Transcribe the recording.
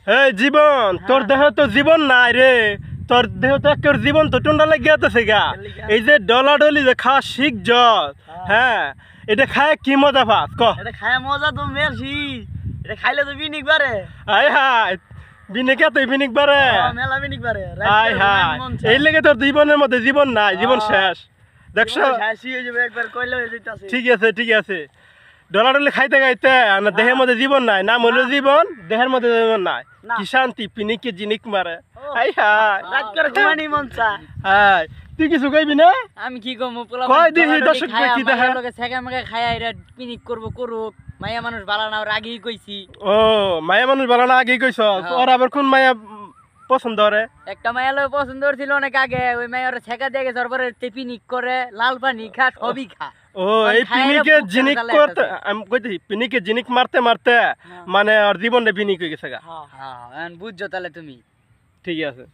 এই জীবন তোর দেহ তো জীবন নাই রে, তোর দেহ তো একের জীবন তো টুন্ডা লেগে আছে গা। এই যে ডলাডলি যে খাওয়া শিখ যত, হ্যাঁ এটা খায় কি মজা পাস ক? এটা খায় মজা তো মেলছি, এটা খাইলে তো বিনিক বারে। আয় হায় বিনিক এত বিনিক বারে, মেলা বিনিক বারে। আয় হায় এই লেগে তোর জীবনের মধ্যে জীবন নাই, জীবন শেষ দেখছো। একবার কইলে হয়ে যাইতাছে। ঠিক আছে ঠিক আছে, ডলাডলি খাইতে খাইতে না দেহের মধ্যে জীবন নাই, না মূল্য জীবন দেহের মধ্যে জীবন নাই, কি শান্তি পিনিকে জিনিক মারে। আয় হায় রাত করে ঘুমানি মন চা। হায় তুই কিছু কইবি না? আমি কি কমু পোলা কয় দিহি দর্শক কি দেখা লগে সেকা মেকা খায়া এরা পিনিক করব করুক, মাইয়া মানুষ বালা না আগেই কইছি। ও মায়া মানুষ বালা না আগেই কইছ, ওর আবার কোন মায়া পছন্দ করে? একটা মায়া লগে পছন্দ করছিল অনেক আগে, ওই মায়া ওরা সেকা দিয়ে গেছে, তারপরে পিনিক করে লাল পানি খা সবই খা। ও এই পিনিকে জিনিক করতে আমি কইতেছি পিনিকে জিনিক মারতে মারতে মানে ওর জীবনটা বিনিক হয়ে গেছে গা। হ্যাঁ বুঝছো তাহলে তুমি। ঠিক আছে।